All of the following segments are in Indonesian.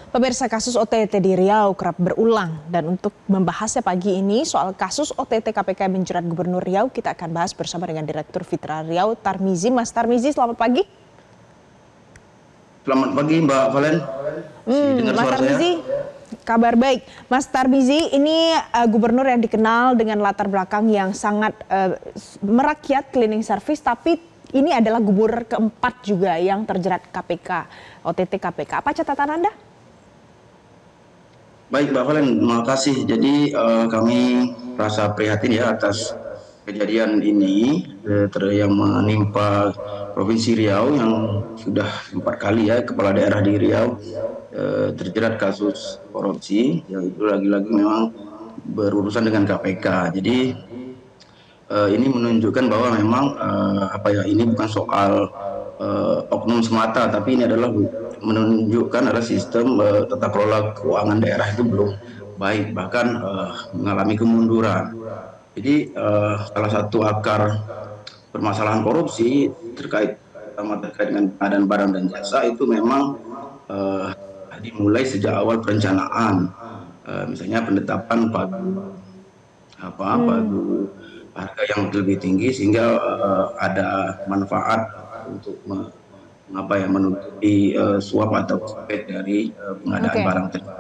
Pemirsa, kasus OTT di Riau kerap berulang dan untuk membahasnya pagi ini soal kasus OTT KPK yang menjerat Gubernur Riau, kita akan bahas bersama dengan Direktur Fitra Riau, Tarmizi. Mas Tarmizi, selamat pagi. Selamat pagi Mbak Valen. Dengar Mas suara Tarmizi, kabar baik. Mas Tarmizi, ini gubernur yang dikenal dengan latar belakang yang sangat merakyat, cleaning service, tapi ini adalah gubernur keempat juga yang terjerat KPK, OTT KPK. Apa catatan Anda? Baik Mbak Valen, terima kasih. Jadi kami rasa prihatin ya atas kejadian ini yang menimpa Provinsi Riau yang sudah 4 kali ya kepala daerah di Riau terjerat kasus korupsi, yang itu lagi-lagi memang berurusan dengan KPK. Jadi ini menunjukkan bahwa memang ini bukan soal oknum semata, tapi ini adalah menunjukkan adalah sistem tata kelola keuangan daerah itu belum baik, bahkan mengalami kemunduran. Jadi salah satu akar permasalahan korupsi terkait dengan pengadaan barang dan jasa itu memang dimulai sejak awal perencanaan, misalnya penetapan pagu harga yang lebih tinggi sehingga ada manfaat untuk menutupi suap atau suap dari pengadaan barang tersebut.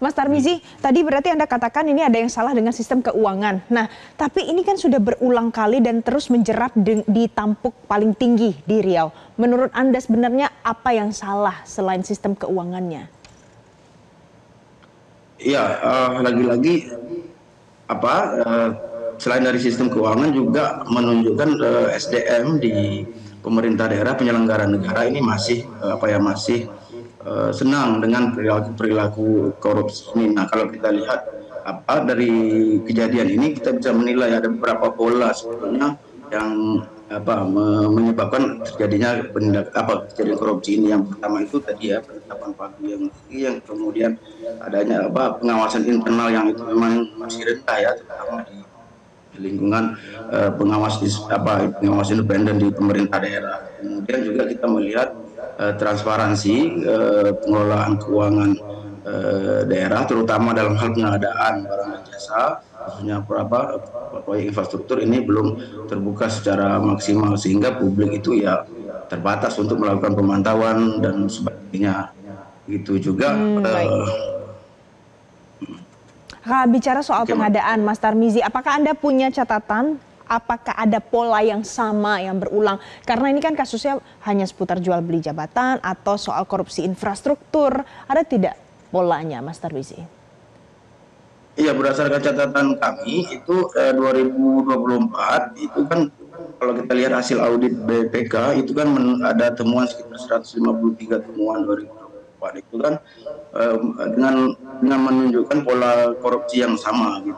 Mas Tarmizi, tadi berarti Anda katakan ini ada yang salah dengan sistem keuangan. Nah, tapi ini kan sudah berulang kali dan terus menjerat di tampuk paling tinggi di Riau. Menurut Anda sebenarnya apa yang salah selain sistem keuangannya? Iya, lagi-lagi selain dari sistem keuangan juga menunjukkan SDM di pemerintah daerah penyelenggara negara ini masih senang dengan perilaku korupsi ini. Nah, kalau kita lihat dari kejadian ini kita bisa menilai ada beberapa pola sebetulnya yang menyebabkan terjadinya kejadian korupsi ini. Yang pertama itu tadi ya penetapan pagu yang tinggi, yang kemudian adanya pengawasan internal yang itu memang masih rendah ya, terutama di lingkungan pengawas independen di pemerintah daerah. Kemudian juga kita melihat transparansi pengelolaan keuangan daerah, terutama dalam hal pengadaan barang dan jasa, khususnya proyek infrastruktur ini belum terbuka secara maksimal sehingga publik itu ya terbatas untuk melakukan pemantauan dan sebagainya. Gitu juga. Bicara soal pengadaan, Mas Tarmizi, apakah Anda punya catatan? Apakah ada pola yang sama yang berulang? Karena ini kan kasusnya hanya seputar jual beli jabatan atau soal korupsi infrastruktur. Ada tidak polanya, Mas Tarmizi? Iya, berdasarkan catatan kami itu 2024 itu kan kalau kita lihat hasil audit BPK itu kan ada temuan sekitar 153 temuan 2024 itu kan dengan menunjukkan pola korupsi yang sama gitu.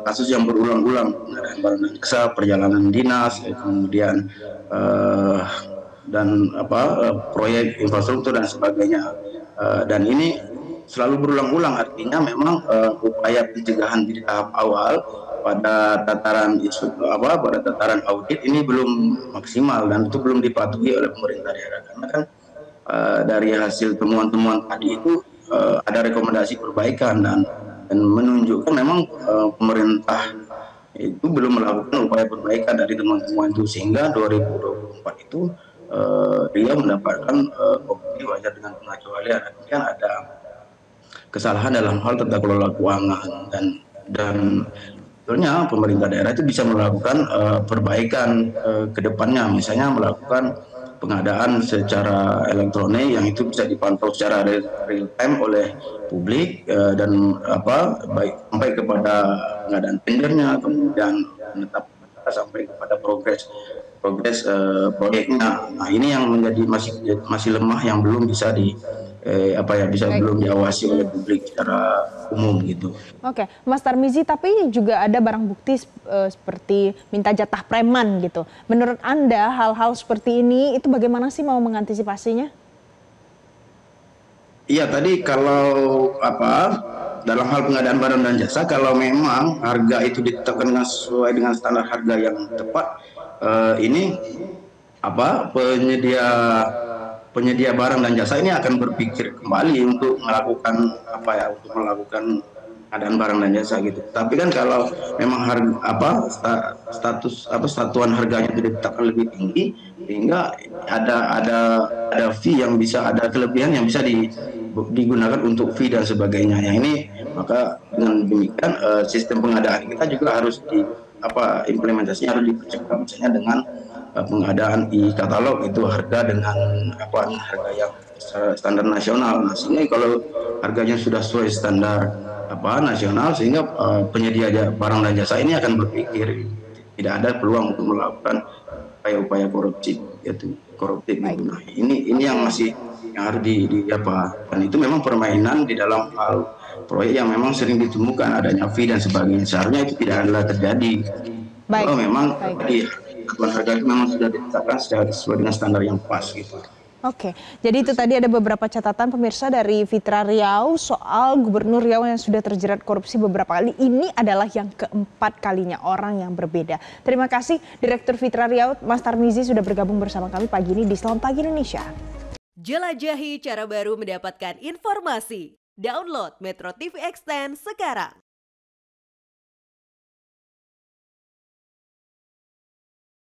Kasus yang berulang-ulang, pengadaan barang dan jasa, perjalanan dinas, kemudian proyek infrastruktur dan sebagainya, dan ini selalu berulang-ulang, artinya memang upaya pencegahan di tahap awal pada tataran audit ini belum maksimal dan itu belum dipatuhi oleh pemerintah daerah, karena kan dari hasil temuan-temuan tadi itu ada rekomendasi perbaikan dan menunjukkan memang pemerintah itu belum melakukan upaya perbaikan dari temuan-temuan itu, sehingga 2024 itu dia mendapatkan opini wajar dengan pengecualian. Kemudian ada kesalahan dalam hal tata kelola keuangan dan sebetulnya pemerintah daerah itu bisa melakukan perbaikan ke depannya, misalnya melakukan pengadaan secara elektronik yang itu bisa dipantau secara real time oleh publik dan baik sampai kepada pengadaan tendernya, kemudian menetapkan sampai kepada progres proyeknya. Nah, ini yang menjadi masih lemah, yang belum bisa belum diawasi oleh publik secara umum gitu. Oke, Mas Tarmizi, tapi juga ada barang bukti seperti minta jatah preman gitu. Menurut Anda hal-hal seperti ini itu bagaimana sih mau mengantisipasinya? Iya, tadi kalau dalam hal pengadaan barang dan jasa, kalau memang harga itu ditetapkan sesuai dengan standar harga yang tepat, ini penyedia barang dan jasa ini akan berpikir kembali untuk melakukan untuk melakukan pengadaan barang dan jasa gitu. Tapi kan kalau memang satuan harganya itu ditetapkan lebih tinggi, sehingga ada fee yang bisa, ada kelebihan yang bisa digunakan untuk fee dan sebagainya. Yang ini maka dengan demikian sistem pengadaan kita juga harus implementasinya harus dipercepat, misalnya dengan pengadaan e-katalog itu harga dengan harga yang standar nasional. Nah, sehingga kalau harganya sudah sesuai standar nasional, sehingga penyedia barang dan jasa ini akan berpikir tidak ada peluang untuk melakukan upaya-upaya koruptif gitu. Nah, ini yang masih yang harus dan itu memang permainan di dalam hal proyek yang memang sering ditemukan adanya fee dan sebagainya. Seharusnya itu tidak adalah terjadi. Kalau memang satuan harga itu memang sudah ditetapkan sesuai dengan standar yang pas gitu. Oke, jadi itu tadi ada beberapa catatan pemirsa dari Fitra Riau soal Gubernur Riau yang sudah terjerat korupsi beberapa kali. Ini adalah yang keempat kalinya orang yang berbeda. Terima kasih Direktur Fitra Riau, Mas Tarmizi sudah bergabung bersama kami pagi ini di Selamat Pagi Indonesia. Jelajahi cara baru mendapatkan informasi. Download Metro TV Extend sekarang.